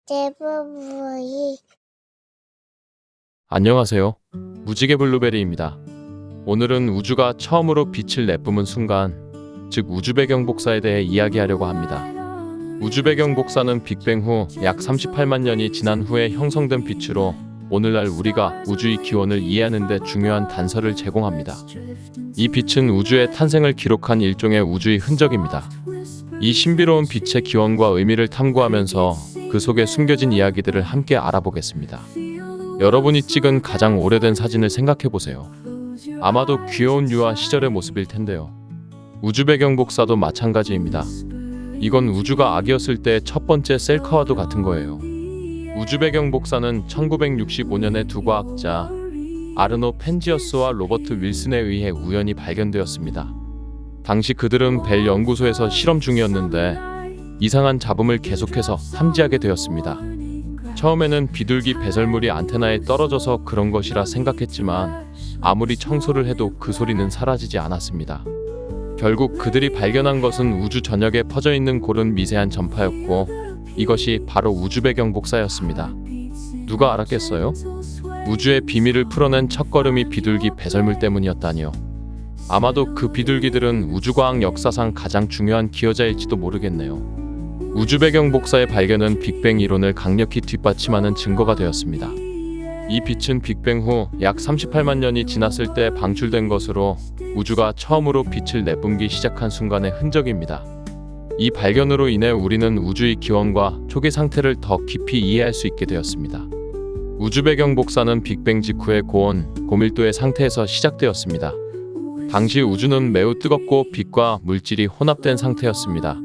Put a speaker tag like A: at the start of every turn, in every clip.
A: 제부부이
B: 안녕하세요. 무지개 블루베리입니다. 오늘은 우주가 처음으로 빛을 내뿜은 순간, 즉 우주 배경 복사에 대해 이야기하려고 합니다. 우주 배경 복사는 빅뱅 후 약 38만 년이 지난 후에 형성된 빛으로 오늘날 우리가 우주의 기원을 이해하는 데 중요한 단서를 제공합니다. 이 빛은 우주의 탄생을 기록한 일종의 우주의 흔적입니다. 이 신비로운 빛의 기원과 의미를 탐구하면서 그 속에 숨겨진 이야기들을 함께 알아보겠습니다. 여러분이 찍은 가장 오래된 사진을 생각해보세요. 아마도 귀여운 유아 시절의 모습일 텐데요. 우주 배경 복사도 마찬가지입니다. 이건 우주가 아기였을 때의 첫 번째 셀카와도 같은 거예요. 우주 배경 복사는 1965년에 두 과학자 아르노 펜지어스와 로버트 윌슨에 의해 우연히 발견되었습니다. 당시 그들은 벨 연구소에서 실험 중이었는데 이상한 잡음을 계속해서 탐지하게 되었습니다. 처음에는 비둘기 배설물이 안테나에 떨어져서 그런 것이라 생각했지만 아무리 청소를 해도 그 소리는 사라지지 않았습니다. 결국 그들이 발견한 것은 우주 전역에 퍼져 있는 고른 미세한 전파였고 이것이 바로 우주 배경 복사였습니다. 누가 알았겠어요? 우주의 비밀을 풀어낸 첫걸음이 비둘기 배설물 때문이었다니요. 아마도 그 비둘기들은 우주과학 역사상 가장 중요한 기여자일지도 모르겠네요. 우주 배경 복사의 발견은 빅뱅 이론을 강력히 뒷받침하는 증거가 되었습니다. 이 빛은 빅뱅 후 약 38만 년이 지났을 때 방출된 것으로 우주가 처음으로 빛을 내뿜기 시작한 순간의 흔적입니다. 이 발견으로 인해 우리는 우주의 기원과 초기 상태를 더 깊이 이해할 수 있게 되었습니다. 우주 배경 복사는 빅뱅 직후의 고온, 고밀도의 상태에서 시작되었습니다. 당시 우주는 매우 뜨겁고 빛과 물질이 혼합된 상태였습니다.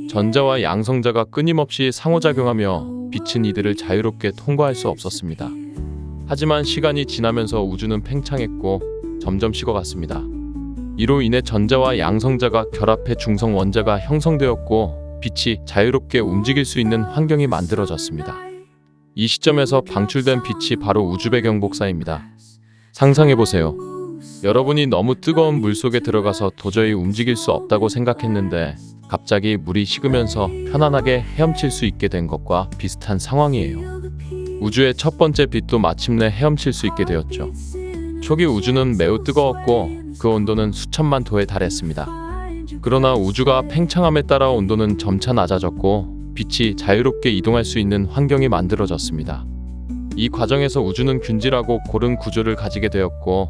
B: 전자와 양성자가 끊임없이 상호작용하며 빛은 이들을 자유롭게 통과할 수 없었습니다. 하지만 시간이 지나면서 우주는 팽창했고 점점 식어갔습니다. 이로 인해 전자와 양성자가 결합해 중성 원자가 형성되었고 빛이 자유롭게 움직일 수 있는 환경이 만들어졌습니다. 이 시점에서 방출된 빛이 바로 우주 배경 복사입니다. 상상해보세요. 여러분이 너무 뜨거운 물 속에 들어가서 도저히 움직일 수 없다고 생각했는데 갑자기 물이 식으면서 편안하게 헤엄칠 수 있게 된 것과 비슷한 상황이에요. 우주의 첫 번째 빛도 마침내 헤엄칠 수 있게 되었죠. 초기 우주는 매우 뜨거웠고 그 온도는 수천만 도에 달했습니다. 그러나 우주가 팽창함에 따라 온도는 점차 낮아졌고 빛이 자유롭게 이동할 수 있는 환경이 만들어졌습니다. 이 과정에서 우주는 균질하고 고른 구조를 가지게 되었고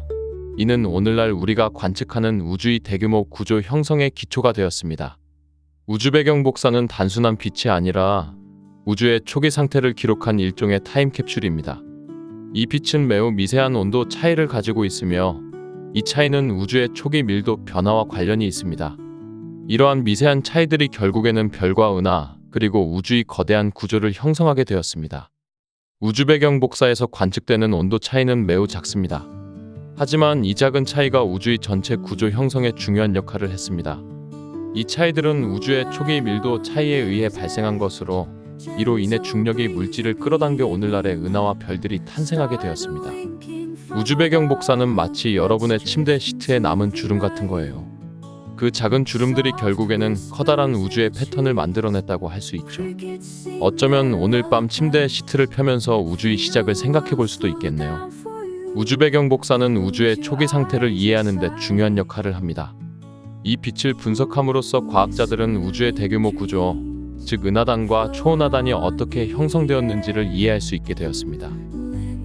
B: 이는 오늘날 우리가 관측하는 우주의 대규모 구조 형성의 기초가 되었습니다. 우주 배경 복사는 단순한 빛이 아니라 우주의 초기 상태를 기록한 일종의 타임캡슐입니다. 이 빛은 매우 미세한 온도 차이를 가지고 있으며 이 차이는 우주의 초기 밀도 변화와 관련이 있습니다. 이러한 미세한 차이들이 결국에는 별과 은하 그리고 우주의 거대한 구조를 형성하게 되었습니다. 우주 배경 복사에서 관측되는 온도 차이는 매우 작습니다. 하지만 이 작은 차이가 우주의 전체 구조 형성에 중요한 역할을 했습니다. 이 차이들은 우주의 초기 밀도 차이에 의해 발생한 것으로 이로 인해 중력이 물질을 끌어당겨 오늘날의 은하와 별들이 탄생하게 되었습니다. 우주 배경 복사는 마치 여러분의 침대 시트에 남은 주름 같은 거예요. 그 작은 주름들이 결국에는 커다란 우주의 패턴을 만들어냈다고 할 수 있죠. 어쩌면 오늘 밤 침대 시트를 펴면서 우주의 시작을 생각해 볼 수도 있겠네요. 우주 배경 복사는 우주의 초기 상태를 이해하는 데 중요한 역할을 합니다. 이 빛을 분석함으로써 과학자들은 우주의 대규모 구조, 즉 은하단과 초은하단이 어떻게 형성되었는지를 이해할 수 있게 되었습니다.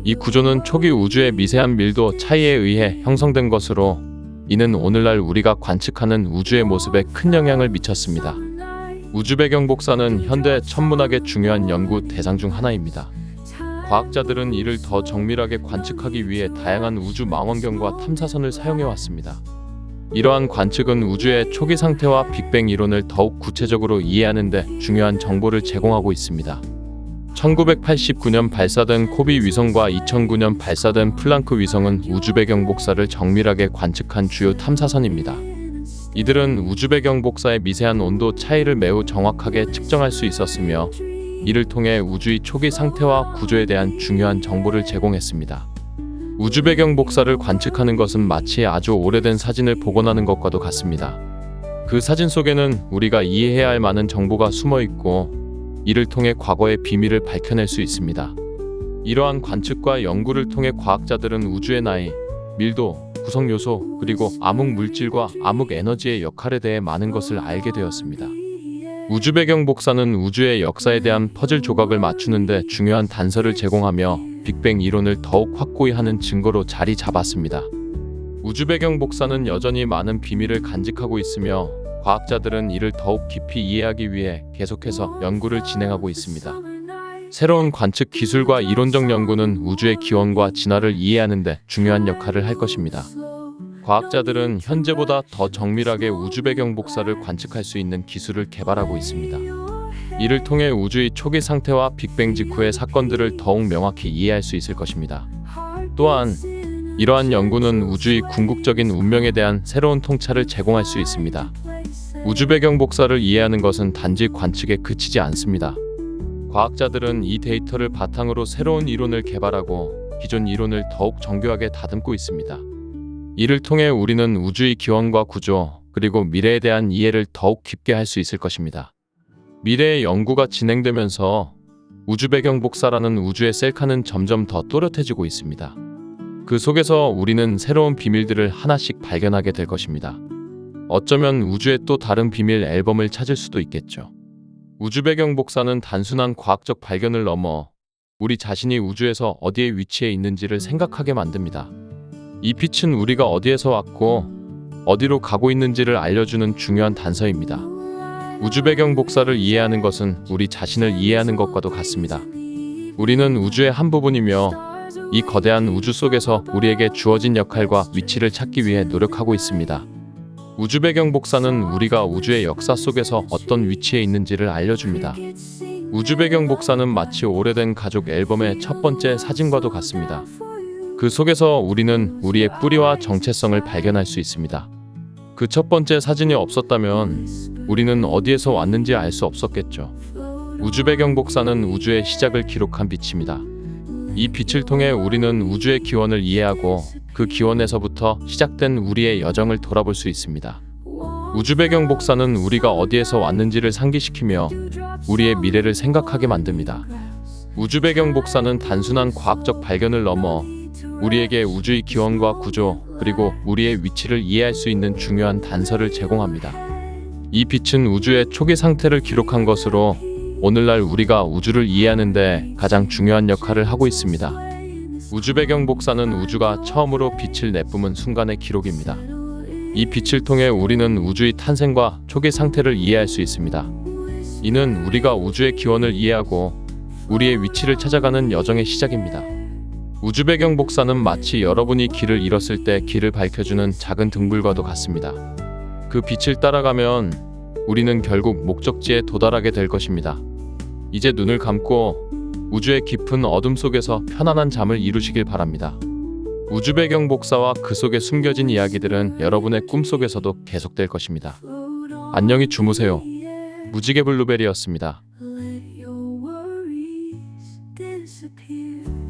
B: 이 구조는 초기 우주의 미세한 밀도 차이에 의해 형성된 것으로 이는 오늘날 우리가 관측하는 우주의 모습에 큰 영향을 미쳤습니다. 우주 배경 복사는 현대 천문학의 중요한 연구 대상 중 하나입니다. 과학자들은 이를 더 정밀하게 관측하기 위해 다양한 우주 망원경과 탐사선을 사용해 왔습니다. 이러한 관측은 우주의 초기 상태와 빅뱅 이론을 더욱 구체적으로 이해하는 데 중요한 정보를 제공하고 있습니다. 1989년 발사된 코비 위성과 2009년 발사된 플랑크 위성은 우주 배경 복사를 정밀하게 관측한 주요 탐사선입니다. 이들은 우주 배경 복사의 미세한 온도 차이를 매우 정확하게 측정할 수 있었으며 이를 통해 우주의 초기 상태와 구조에 대한 중요한 정보를 제공했습니다. 우주 배경 복사를 관측하는 것은 마치 아주 오래된 사진을 복원하는 것과도 같습니다. 그 사진 속에는 우리가 이해해야 할 많은 정보가 숨어 있고 이를 통해 과거의 비밀을 밝혀낼 수 있습니다. 이러한 관측과 연구를 통해 과학자들은 우주의 나이, 밀도, 구성 요소, 그리고 암흑 물질과 암흑 에너지의 역할에 대해 많은 것을 알게 되었습니다. 우주 배경 복사는 우주의 역사에 대한 퍼즐 조각을 맞추는 데 중요한 단서를 제공하며 빅뱅 이론을 더욱 확고히 하는 증거로 자리 잡았습니다. 우주 배경 복사는 여전히 많은 비밀을 간직하고 있으며 과학자들은 이를 더욱 깊이 이해하기 위해 계속해서 연구를 진행하고 있습니다. 새로운 관측 기술과 이론적 연구는 우주의 기원과 진화를 이해하는 데 중요한 역할을 할 것입니다. 과학자들은 현재보다 더 정밀하게 우주 배경 복사를 관측할 수 있는 기술을 개발하고 있습니다. 이를 통해 우주의 초기 상태와 빅뱅 직후의 사건들을 더욱 명확히 이해할 수 있을 것입니다. 또한 이러한 연구는 우주의 궁극적인 운명에 대한 새로운 통찰을 제공할 수 있습니다. 우주 배경 복사를 이해하는 것은 단지 관측에 그치지 않습니다. 과학자들은 이 데이터를 바탕으로 새로운 이론을 개발하고 기존 이론을 더욱 정교하게 다듬고 있습니다. 이를 통해 우리는 우주의 기원과 구조, 그리고 미래에 대한 이해를 더욱 깊게 할 수 있을 것입니다. 미래의 연구가 진행되면서 우주 배경 복사라는 우주의 셀카는 점점 더 또렷해지고 있습니다. 그 속에서 우리는 새로운 비밀들을 하나씩 발견하게 될 것입니다. 어쩌면 우주의 또 다른 비밀 앨범을 찾을 수도 있겠죠. 우주 배경 복사는 단순한 과학적 발견을 넘어 우리 자신이 우주에서 어디에 위치해 있는지를 생각하게 만듭니다. 이 빛은 우리가 어디에서 왔고 어디로 가고 있는지를 알려주는 중요한 단서입니다. 우주 배경 복사를 이해하는 것은 우리 자신을 이해하는 것과도 같습니다. 우리는 우주의 한 부분이며 이 거대한 우주 속에서 우리에게 주어진 역할과 위치를 찾기 위해 노력하고 있습니다. 우주 배경 복사는 우리가 우주의 역사 속에서 어떤 위치에 있는지를 알려줍니다. 우주 배경 복사는 마치 오래된 가족 앨범의 첫 번째 사진과도 같습니다. 그 속에서 우리는 우리의 뿌리와 정체성을 발견할 수 있습니다. 그 첫 번째 사진이 없었다면 우리는 어디에서 왔는지 알 수 없었겠죠. 우주 배경 복사는 우주의 시작을 기록한 빛입니다. 이 빛을 통해 우리는 우주의 기원을 이해하고 그 기원에서부터 시작된 우리의 여정을 돌아볼 수 있습니다. 우주 배경 복사는 우리가 어디에서 왔는지를 상기시키며 우리의 미래를 생각하게 만듭니다. 우주 배경 복사는 단순한 과학적 발견을 넘어 우리에게 우주의 기원과 구조, 그리고 우리의 위치를 이해할 수 있는 중요한 단서를 제공합니다. 이 빛은 우주의 초기 상태를 기록한 것으로 오늘날 우리가 우주를 이해하는 데 가장 중요한 역할을 하고 있습니다. 우주 배경 복사는 우주가 처음으로 빛을 내뿜은 순간의 기록입니다. 이 빛을 통해 우리는 우주의 탄생과 초기 상태를 이해할 수 있습니다. 이는 우리가 우주의 기원을 이해하고 우리의 위치를 찾아가는 여정의 시작입니다. 우주 배경 복사는 마치 여러분이 길을 잃었을 때 길을 밝혀주는 작은 등불과도 같습니다. 그 빛을 따라가면 우리는 결국 목적지에 도달하게 될 것입니다. 이제 눈을 감고 우주의 깊은 어둠 속에서 편안한 잠을 이루시길 바랍니다. 우주 배경 복사와 그 속에 숨겨진 이야기들은 여러분의 꿈속에서도 계속될 것입니다. 안녕히 주무세요. 무지개 블루베리였습니다.
A: Let your worries disappear.